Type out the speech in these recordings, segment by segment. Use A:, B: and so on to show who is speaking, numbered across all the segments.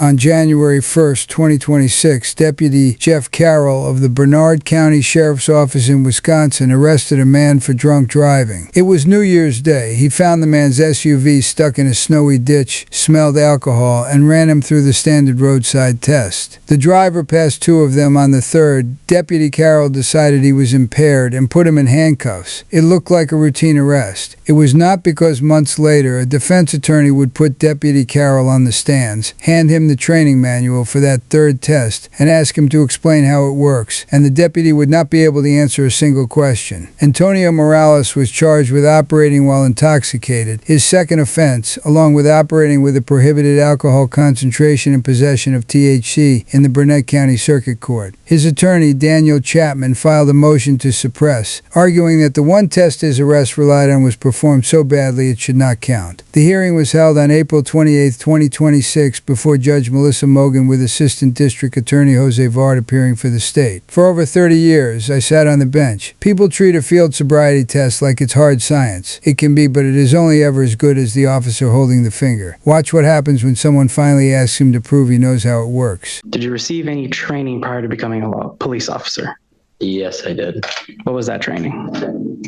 A: On January 1st, 2026, Deputy Jeff Carroll of the Bernard County Sheriff's Office in Wisconsin arrested a man for drunk driving. It was New Year's Day. He found the man's SUV stuck in a snowy ditch, smelled alcohol, and ran him through the standard roadside test. The driver passed two of them on the third. Deputy Carroll decided he was impaired and put him in handcuffs. It looked like a routine arrest. It was not, because months later, a defense attorney would put Deputy Carroll on the stands, hand him the training manual for that third test, and ask him to explain how it works, and the deputy would not be able to answer a single question. Antonio Morales was charged with operating while intoxicated, his second offense, along with operating with a prohibited alcohol concentration and possession of THC in the Burnett County Circuit Court. His attorney, Daniel Chapman, filed a motion to suppress, arguing that the one test his arrest relied on was performed so badly it should not count. The hearing was held on April 28, 2026, before Judge Melissa Mogan, with Assistant District Attorney Jose Vard appearing for the state. For over 30 years, I sat on the bench. People treat a field sobriety test like it's hard science. It can be, but it is only ever as good as the officer holding the finger. Watch what happens when someone finally asks him to prove he knows how it works.
B: Did you receive any training prior to becoming a police officer?
C: Yes, I did.
B: What was that training?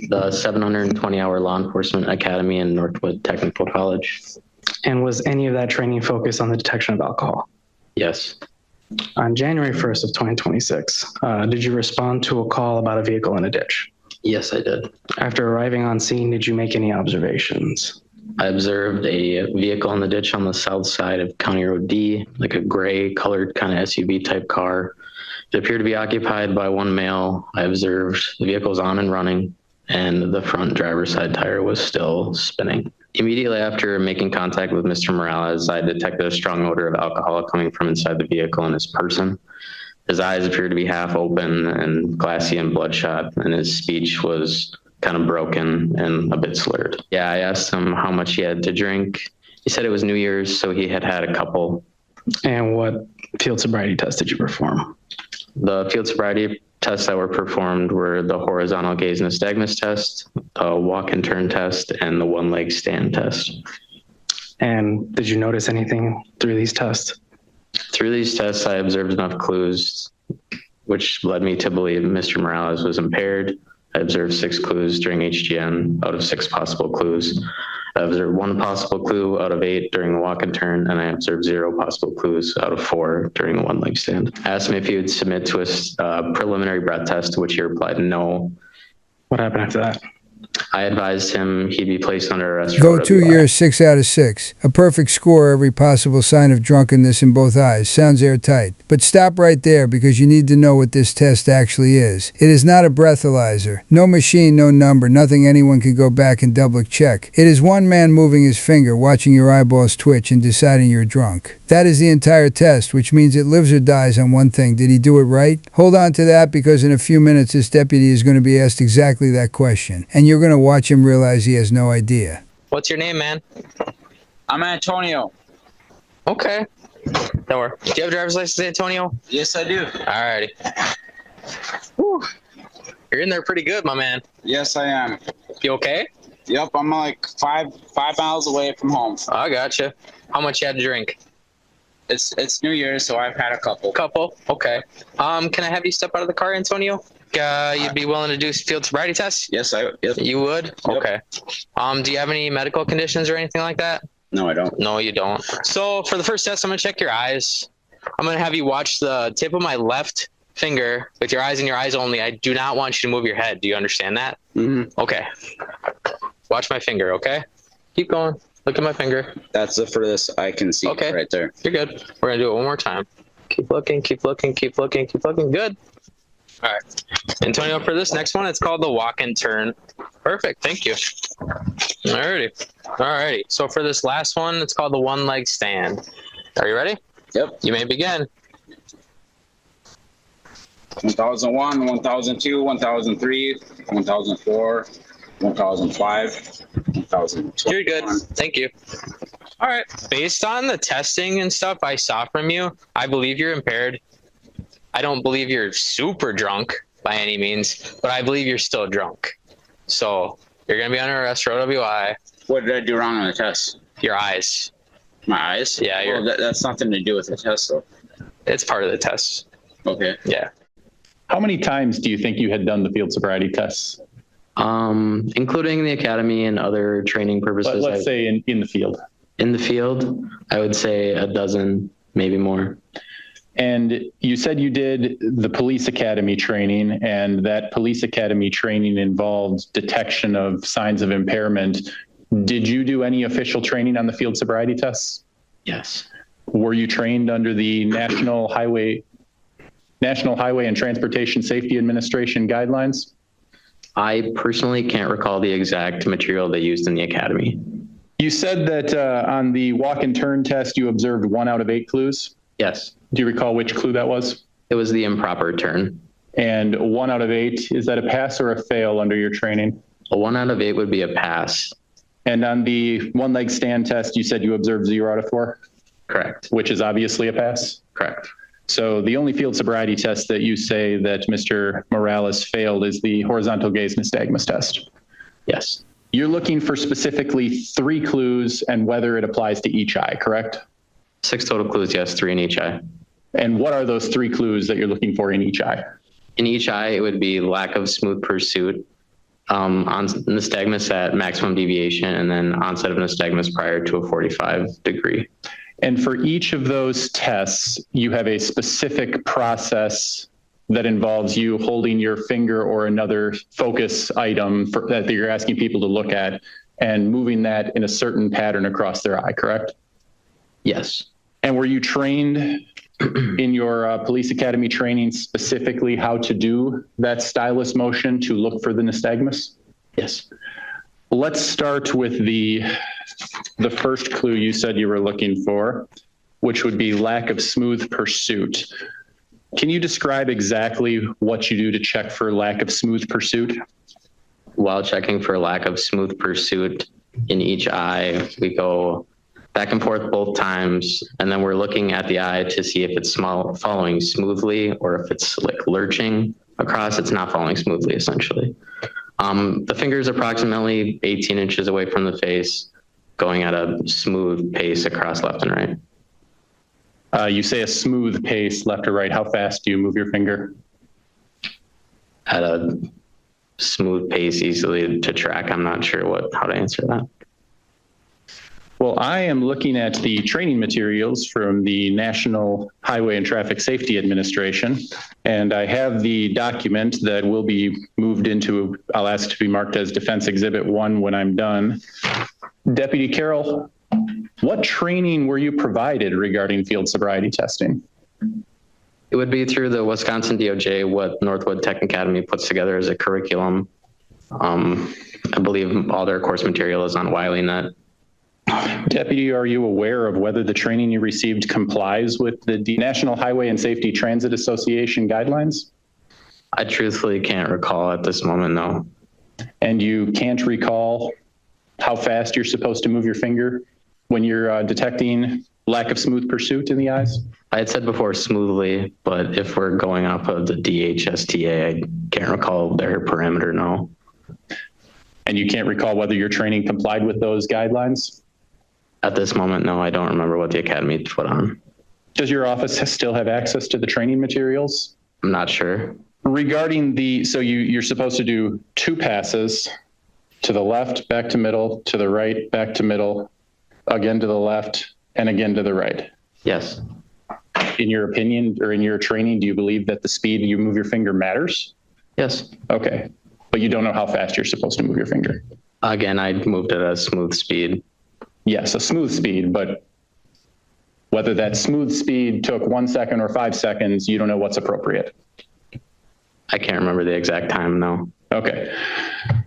C: The 720-hour law enforcement academy in Northwood Technical College.
B: And was any of that training focused on the detection of alcohol?
C: Yes.
B: On January 1st of 2026, did you respond to a call about a vehicle in a ditch?
C: Yes, I did.
B: After arriving on scene, did you make any observations?
C: I observed a vehicle in the ditch on the south side of County Road D, like a gray colored kind of SUV type car. It appeared to be occupied by one male. I observed the vehicle was on and running, and the front driver's side tire was still spinning. Immediately after making contact with Mr. Morales, I detected a strong odor of alcohol coming from inside the vehicle and his person. His eyes appeared to be half open and glassy and bloodshot, and his speech was kind of broken and a bit slurred. Yeah, I asked him how much he had to drink. He said it was New Year's, so he had a couple.
B: And what field sobriety test did you perform?
C: The field sobriety tests that were performed were the Horizontal Gaze Nystagmus test, a walk and turn test, and the one-leg stand test.
B: And did you notice anything through these tests?
C: Through these tests, I observed enough clues, which led me to believe Mr. Morales was impaired. I observed 6 clues during HGN out of 6 possible clues. I observed 1 possible clue out of 8 during the walk and turn, and I observed 0 possible clues out of 4 during the one-leg stand. I asked him if he would submit to a preliminary breath test, to which he replied no.
B: What happened after that?
C: I advised him he'd be placed under arrest.
A: Go 2 years, 6 out of 6. A perfect score, every possible sign of drunkenness in both eyes. Sounds airtight. But stop right there, because you need to know what this test actually is. It is not a breathalyzer. No machine, no number, nothing anyone can go back and double check. It is one man moving his finger, watching your eyeballs twitch, and deciding you're drunk. That is the entire test, which means it lives or dies on one thing. Did he do it right? Hold on to that, because in a few minutes this deputy is going to be asked exactly that question, and you're going to watch him realize he has no idea.
D: What's your name, man?
E: I'm Antonio.
D: Okay. Don't worry. Do you have a driver's license, Antonio?
E: Yes, I do.
D: Alrighty. Whew. You're in there pretty good, my man.
E: Yes, I am.
D: You okay?
E: Yep, I'm like five miles away from home.
D: I gotcha. How much you had to drink?
E: It's New Year's, so I've had a couple.
D: Couple? Okay. Can I have you step out of the car, Antonio? You'd be willing to do field sobriety tests?
E: Yes, I would. Yep.
D: You would?
E: Yep.
D: Okay. Do you have any medical conditions or anything like that?
E: No, I don't.
D: No, you don't. So for the first test, I'm going to check your eyes. I'm going to have you watch the tip of my left finger with your eyes and your eyes only. I do not want you to move your head. Do you understand that?
E: Mm-hmm.
D: Okay. Watch my finger, okay? Keep going. Look at my finger.
E: That's the furthest I can see.
D: Okay.
E: Right there.
D: You're good. We're going to do it one more time. Keep looking, keep looking, keep looking, keep looking. Good. All right. Antonio, for this next one, it's called the walk and turn. Perfect. Thank you. Alrighty. So for this last one, it's called the one leg stand. Are you ready?
E: Yep.
D: You may begin.
E: 1001, 1002, 1003, 1004, 1005, 1012.
D: You're good. Thank you. All right. Based on the testing and stuff I saw from you, I believe you're impaired. I don't believe you're super drunk by any means, but I believe you're still drunk. So you're going to be under arrest for OWI.
E: What did I do wrong on the test?
D: Your eyes.
E: My eyes?
D: Yeah,
E: Well, that's nothing to do with the test, though.
D: It's part of the test.
E: Okay.
D: Yeah.
F: How many times do you think you had done the field sobriety tests?
C: Including the academy and other training purposes.
F: Let's say in the field.
C: In the field, I would say a dozen, maybe more.
F: And you said you did the police academy training, and that police academy training involved detection of signs of impairment. Did you do any official training on the field sobriety tests?
C: Yes.
F: Were you trained under the National Highway and Transportation Safety Administration guidelines?
C: I personally can't recall the exact material they used in the academy.
F: You said that on the walk and turn test, you observed 1 out of 8 clues.
C: Yes.
F: Do you recall which clue that was?
C: It was the improper turn.
F: And 1 out of 8, is that a pass or a fail under your training?
C: A 1 out of 8 would be a pass.
F: And on the one leg stand test, you said you observed 0 out of 4?
C: Correct.
F: Which is obviously a pass?
C: Correct.
F: So the only field sobriety test that you say that Mr. Morales failed is the horizontal gaze nystagmus test.
C: Yes.
F: You're looking for specifically 3 clues and whether it applies to each eye, correct?
C: 6 total clues, yes, 3 in each eye.
F: And what are those 3 clues that you're looking for in each eye?
C: In each eye, it would be lack of smooth pursuit, on nystagmus at maximum deviation, and then onset of nystagmus prior to a 45-degree.
F: And for each of those tests, you have a specific process that involves you holding your finger or another focus item that you're asking people to look at and moving that in a certain pattern across their eye, correct?
C: Yes.
F: And were you trained in your police academy training specifically how to do that stylus motion to look for the nystagmus?
C: Yes.
F: Let's start with the first clue you said you were looking for, which would be lack of smooth pursuit. Can you describe exactly what you do to check for lack of smooth pursuit?
C: While checking for lack of smooth pursuit in each eye, we go back and forth both times, and then we're looking at the eye to see if it's following smoothly, or if it's like lurching across, it's not following smoothly, essentially. The finger is approximately 18 inches away from the face, going at a smooth pace across left and right.
F: You say a smooth pace, left or right. How fast do you move your finger?
C: At a smooth pace, easily to track. I'm not sure how to answer that.
F: Well, I am looking at the training materials from the National Highway and Traffic Safety Administration, and I have the document that will be moved into, I'll ask to be marked as Defense Exhibit 1 when I'm done. Deputy Carroll, what training were you provided regarding field sobriety testing?
C: It would be through the Wisconsin DOJ, what Northwood Tech Academy puts together as a curriculum. I believe all their course material is on WileyNet.
F: Deputy, are you aware of whether the training you received complies with the National Highway and Safety Transit Association guidelines?
C: I truthfully can't recall at this moment, no.
F: And you can't recall how fast you're supposed to move your finger when you're detecting lack of smooth pursuit in the eyes?
C: I had said before smoothly, but if we're going off of the DHSTA, I can't recall their parameter, no.
F: And you can't recall whether your training complied with those guidelines?
C: At this moment, no, I don't remember what the academy put on.
F: Does your office still have access to the training materials?
C: I'm not sure.
F: Regarding so you're supposed to do 2 passes, to the left, back to middle, to the right, back to middle, again to the left, and again to the right.
C: Yes.
F: In your opinion, or in your training, do you believe that the speed you move your finger matters?
C: Yes.
F: Okay. But you don't know how fast you're supposed to move your finger?
C: Again, I moved at a smooth speed.
F: Yes, a smooth speed, but whether that smooth speed took 1 second or 5 seconds, you don't know what's appropriate.
C: I can't remember the exact time, no.
F: Okay.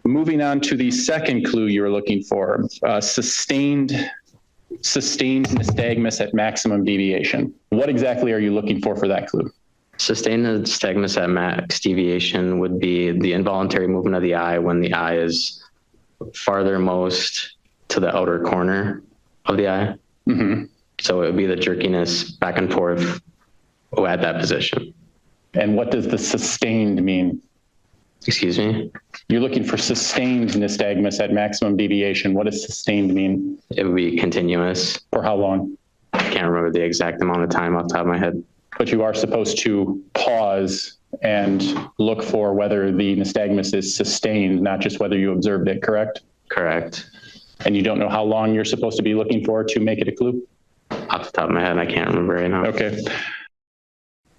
F: Moving on to the second clue you were looking for, sustained nystagmus at maximum deviation. What exactly are you looking for that clue?
C: Sustained nystagmus at max deviation would be the involuntary movement of the eye when the eye is farthermost to the outer corner of the eye.
F: Mm-hmm.
C: So it would be the jerkiness back and forth at that position.
F: And what does the sustained mean?
C: Excuse me?
F: You're looking for sustained nystagmus at maximum deviation. What does sustained mean?
C: It would be continuous.
F: For how long?
C: I can't remember the exact amount of time off the top of my head.
F: But you are supposed to pause and look for whether the nystagmus is sustained, not just whether you observed it, correct?
C: Correct.
F: And you don't know how long you're supposed to be looking for to make it a clue?
C: Off the top of my head, I can't remember right now.
F: Okay.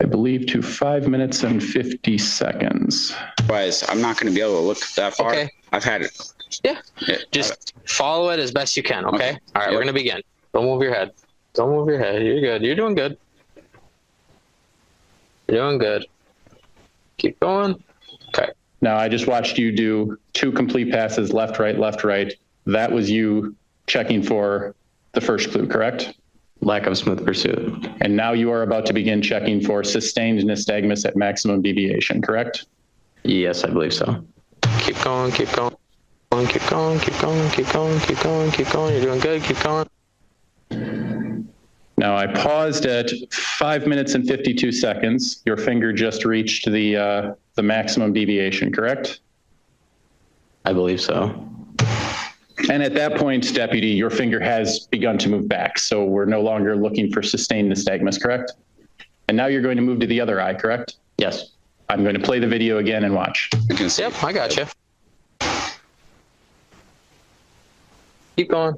F: I believe to 5 minutes and 50 seconds.
E: Guys, I'm not going to be able to look that far.
D: Okay.
E: I've had it.
D: Yeah. Just follow it as best you can, okay?
E: Okay.
D: All right, we're going to begin. Don't move your head. Don't move your head. You're good. You're doing good. You're doing good. Keep going. Okay.
F: Now, I just watched you do 2 complete passes, left, right, left, right. That was you checking for the first clue, correct?
C: Lack of smooth pursuit.
F: And now you are about to begin checking for sustained nystagmus at maximum deviation, correct?
C: Yes, I believe so.
D: Keep going. Keep going. Keep going. Keep going. Keep going. Keep going. Keep going. You're doing good. Keep going.
F: Now, I paused at 5 minutes and 52 seconds. Your finger just reached the maximum deviation, correct?
C: I believe so.
F: And at that point, Deputy, your finger has begun to move back. So we're no longer looking for sustained nystagmus, correct? And now you're going to move to the other eye, correct?
C: Yes.
F: I'm going to play the video again and watch.
E: You can see.
D: Yep, I got you. Keep going.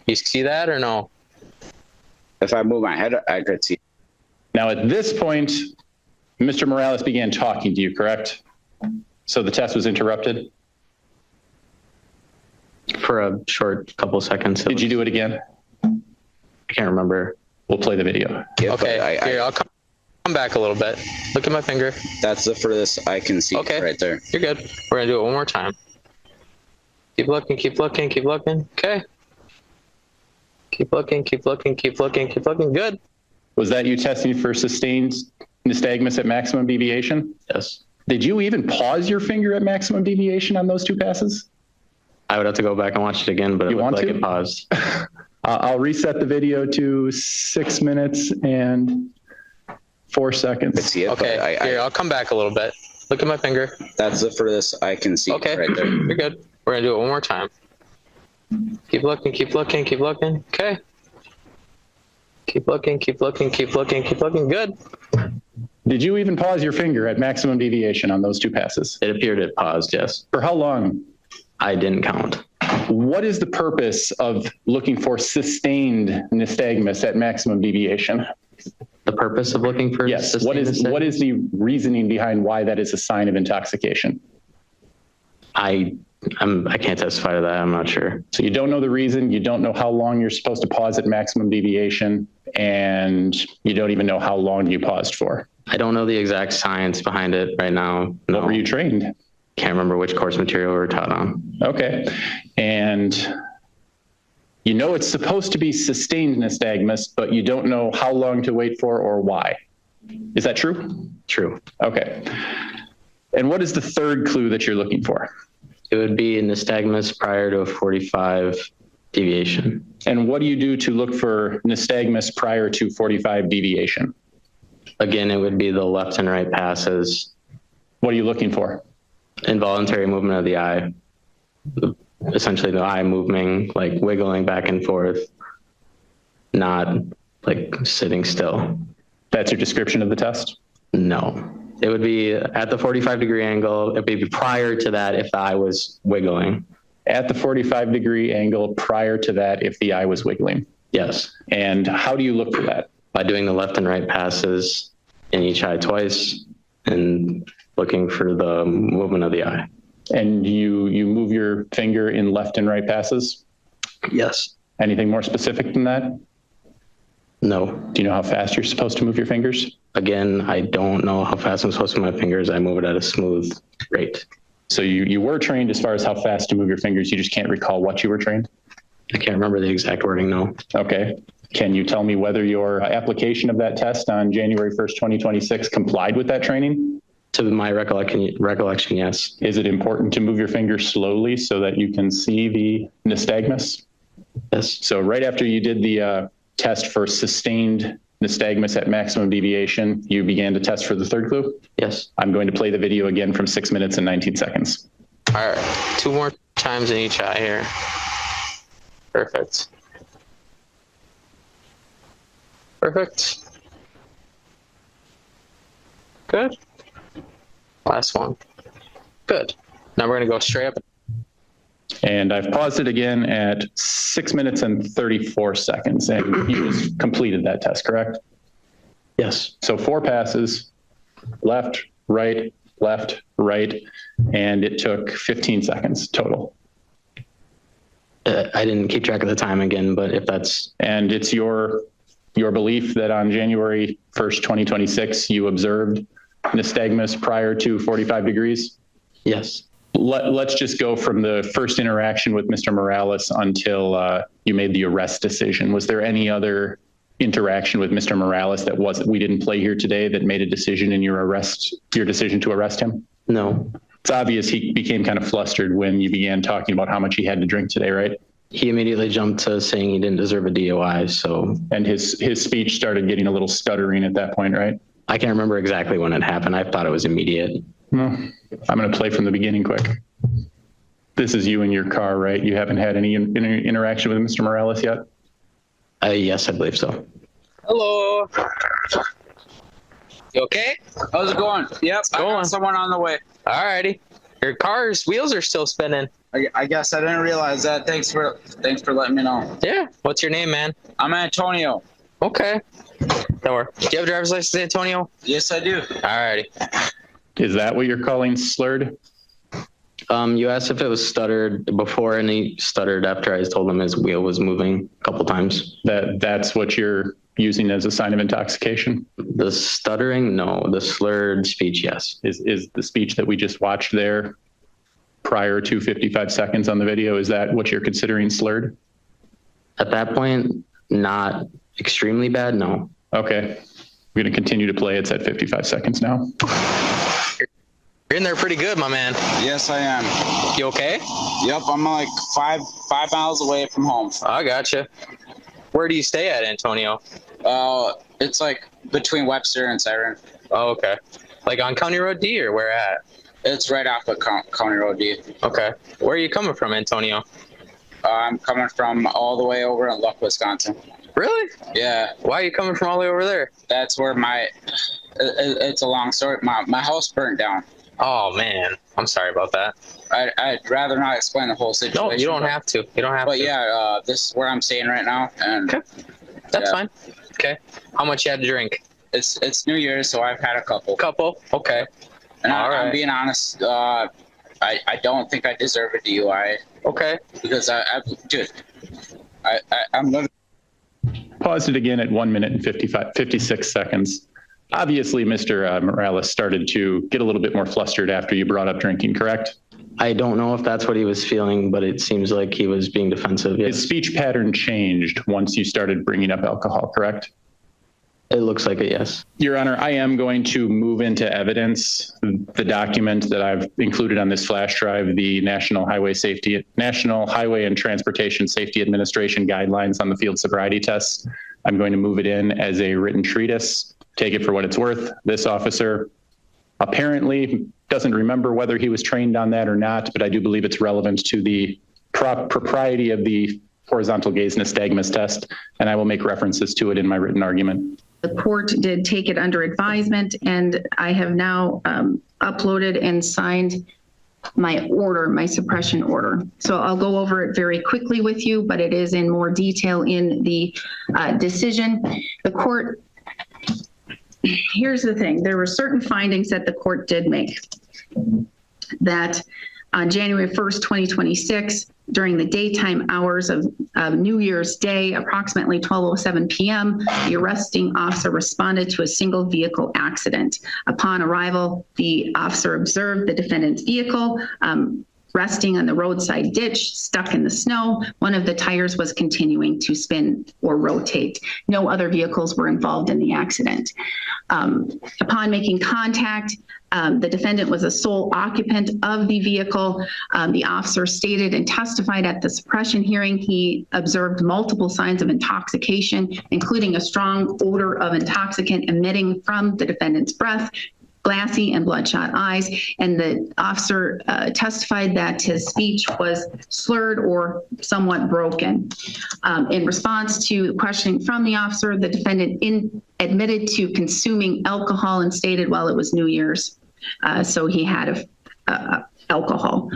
D: You see that or no?
E: If I move my head, I could see.
F: Now, at this point, Mr. Morales began talking to you, correct? So the test was interrupted?
C: For a short couple seconds.
F: Did you do it again?
C: I can't remember.
F: We'll play the video.
E: Yeah,
D: Okay, here, I'll come back a little bit. Look at my finger.
E: That's the furthest I can see.
D: Okay.
E: Right there.
D: You're good. We're going to do it one more time. Keep looking, keep looking, keep looking. Okay. Keep looking, keep looking, keep looking, keep looking. Good.
F: Was that you testing for sustained nystagmus at maximum deviation?
C: Yes.
F: Did you even pause your finger at maximum deviation on those 2 passes?
C: I would have to go back and watch it again, but it
F: You
C: looked
F: want
C: like
F: to?
C: it paused.
F: I'll reset the video to 6 minutes and 4 seconds.
E: See it.
D: Okay,
E: but
D: here, I'll come back a little bit. Look at my finger.
E: that's the furthest I can see.
D: Okay,
E: Right there.
D: you're good. We're going to do it one more time. Keep looking, keep looking, keep looking. Okay. Keep looking, keep looking, keep looking, keep looking. Good.
F: Did you even pause your finger at maximum deviation on those 2 passes?
C: It appeared it paused, yes.
F: For how long?
C: I didn't count.
F: What is the purpose of looking for sustained nystagmus at maximum deviation?
C: The purpose of looking for
F: Yes. What
C: sustained
F: is the reasoning behind why that is a sign of intoxication?
C: I can't testify to that. I'm not sure.
F: So you don't know the reason, you don't know how long you're supposed to pause at maximum deviation, and you don't even know how long you paused for.
C: I don't know the exact science behind it right now. No.
F: What were you trained?
C: Can't remember which course material we were taught on.
F: Okay. And you know it's supposed to be sustained nystagmus, but you don't know how long to wait for or why. Is that true?
C: True.
F: Okay. And what is the third clue that you're looking for?
C: It would be nystagmus prior to a 45 deviation.
F: And what do you do to look for nystagmus prior to 45 deviation?
C: Again, it would be the left and right passes,
F: What are you looking for?
C: involuntary movement of the eye, essentially the eye moving, like wiggling back and forth, not like sitting still.
F: That's your description of the test?
C: No. It would be at the 45-degree angle. It would be prior to that if the eye was wiggling.
F: At the 45-degree angle prior to that if the eye was wiggling.
C: Yes.
F: And how do you look for that?
C: By doing the left and right passes in each eye twice and looking for the movement of the eye.
F: And you move your finger in left and right passes?
C: Yes.
F: Anything more specific than that?
C: No.
F: Do you know how fast you're supposed to move your fingers?
C: Again, I don't know how fast I'm supposed to move my fingers. I move it at a smooth rate.
F: So you were trained as far as how fast to move your fingers. You just can't recall what you were trained?
C: I can't remember the exact wording, no.
F: Okay. Can you tell me whether your application of that test on January 1st, 2026 complied with that training?
C: To my recollection, yes.
F: Is it important to move your fingers slowly so that you can see the nystagmus?
C: Yes.
F: So right after you did the test for sustained nystagmus at maximum deviation, you began to test for the third clue?
C: Yes.
F: I'm going to play the video again from 6 minutes and 19 seconds.
D: All right, 2 more times in each eye here. Perfect. Perfect. Good. Last one. Good. Now we're gonna go straight up.
F: And I've paused it again at 6 minutes and 34 seconds, and you just completed that test, correct?
C: Yes.
F: So 4 passes, left, right, and it took 15 seconds total.
C: I didn't keep track of the time again, but if that's...
F: And it's your belief that on January 1st, 2026, you observed nystagmus prior to 45 degrees?
C: Yes.
F: Let's just go from the first interaction with Mr. Morales until you made the arrest decision. Was there any other interaction with Mr. Morales that we didn't play here today that made a decision in your decision to arrest him?
C: No.
F: It's obvious he became kind of flustered when you began talking about how much he had to drink today, right?
C: He immediately jumped to saying he didn't deserve a DOI, so...
F: And his speech started getting a little stuttering at that point, right?
C: I can't remember exactly when it happened. I thought it was immediate.
F: Well, I'm going to play from the beginning quick. This is you in your car, right? You haven't had any interaction with Mr. Morales yet?
C: Yes, I believe so.
D: Hello. You okay?
E: How's it going? Yep, I
D: going.
E: got someone on the way.
D: Alrighty. Your car's wheels are still spinning.
E: I guess I didn't realize that. Thanks for letting me know.
D: Yeah. What's your name, man?
E: I'm Antonio.
D: Okay. Don't worry. Do you have a driver's license, Antonio?
E: Yes, I do.
D: Alrighty.
F: Is that what you're calling slurred?
C: You asked if it was stuttered before, and he stuttered after I told him his wheel was moving a couple times.
F: That's what you're using as a sign of intoxication?
C: The stuttering, no. The slurred speech, yes.
F: Is the speech that we just watched there prior to 55 seconds on the video, is that what you're considering slurred?
C: At that point, not extremely bad, no.
F: Okay. We're going to continue to play. It's at 55 seconds now.
D: You're in there pretty good, my man.
E: Yes, I am.
D: You okay?
E: Yep, I'm like five miles away from home.
D: I gotcha. Where do you stay at, Antonio?
E: It's like between Webster and Siren.
D: Oh, okay. Like on County Road D or where at?
E: It's right off of County Road D.
D: Okay. Where are you coming from, Antonio?
E: I'm coming from all the way over in Luck, Wisconsin.
D: Really?
E: Yeah.
D: Why are you coming from all the way over there?
E: That's where it's a long story. My house burnt down.
D: Oh, man. I'm sorry about that.
E: I'd rather not explain the whole situation.
D: No, you don't have to. You don't have
E: but
D: to.
E: Yeah, this is where I'm staying right now. And
D: okay. That's fine. Okay. How much you had to drink?
E: It's New Year's, so I've had a couple.
D: Okay.
E: And
D: I'm
E: being honest, I don't think I deserve a DUI.
D: Okay.
E: Because I'm gonna
F: pause it again at 1 minute and 56 seconds. Obviously, Mr. Morales started to get a little bit more flustered after you brought up drinking, correct?
C: I don't know if that's what he was feeling, but it seems like he was being defensive. Yes.
F: His speech pattern changed once you started bringing up alcohol, correct?
C: It looks like it, yes.
F: Your Honor, I am going to move into evidence the document that I've included on this flash drive, the National Highway and Transportation Safety Administration guidelines on the field sobriety tests. I'm going to move it in as a written treatise. Take it for what it's worth. This officer apparently doesn't remember whether he was trained on that or not, but I do believe it's relevant to the propriety of the horizontal gaze nystagmus test, and I will make references to it in my written argument.
G: The court did take it under advisement, and I have now uploaded and signed my order, my suppression order. So I'll go over it very quickly with you, but it is in more detail in the decision. The court, here's the thing, there were certain findings that the court did make. That on January 1st, 2026, during the daytime hours of New Year's Day, approximately 12:07 p.m., the arresting officer responded to a single vehicle accident. Upon arrival, the officer observed the defendant's vehicle resting on the roadside ditch, stuck in the snow. One of the tires was continuing to spin or rotate. No other vehicles were involved in the accident. Upon making contact, the defendant was a sole occupant of the vehicle. The officer stated and testified at the suppression hearing he observed multiple signs of intoxication, including a strong odor of intoxicant emitting from the defendant's breath, glassy and bloodshot eyes, and the officer testified that his speech was slurred or somewhat broken. In response to questioning from the officer, the defendant admitted to consuming alcohol and stated, well, it was New Year's, so he had alcohol.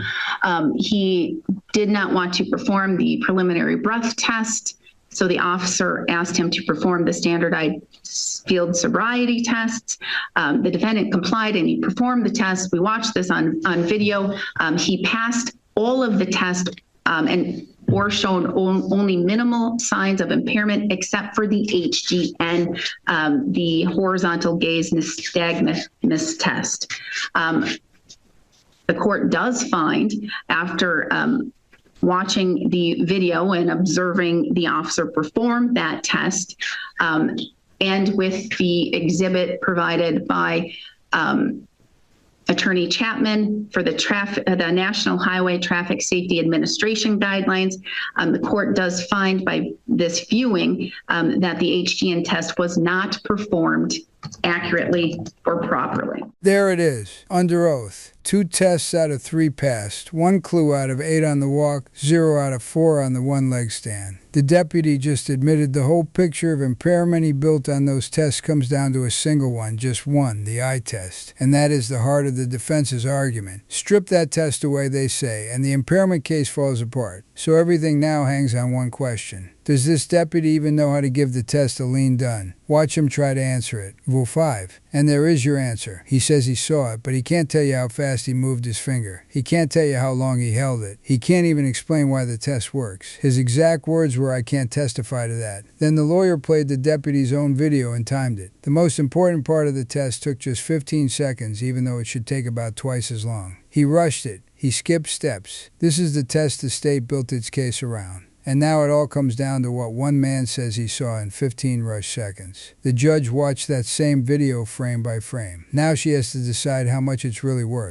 G: He did not want to perform the preliminary breath test, so the officer asked him to perform the standardized field sobriety tests. The defendant complied and he performed the test. We watched this on video. He passed all of the tests or shown only minimal signs of impairment except for the HGN, the Horizontal Gaze Nystagmus test. The court does find, after watching the video and observing the officer perform that test, and with the exhibit provided by Attorney Chapman for the National Highway Traffic Safety Administration guidelines, the court does find by this viewing that the HGN test was not performed accurately or properly.
A: There it is, under oath. 2 tests out of 3 passed, 1 clue out of 8 on the walk, 0 out of 4 on the one-leg stand. The deputy just admitted the whole picture of impairment he built on those tests comes down to a single one, just one, the eye test. And that is the heart of the defense's argument. Strip that test away, they say, and the impairment case falls apart. So everything now hangs on one question. Does this deputy even know how to give the test a lean done? Watch him try to answer it. Rule 5. And there is your answer. He says he saw it, but he can't tell you how fast he moved his finger. He can't tell you how long he held it. He can't even explain why the test works. His exact words were, "I can't testify to that." Then the lawyer played the deputy's own video and timed it. The most important part of the test took just 15 seconds, even though it should take about twice as long. He rushed it. He skipped steps. This is the test the state built its case around. And now it all comes down to what one man says he saw in 15 rushed seconds. The judge watched that same video frame by frame. Now she has to decide how much it's really worth.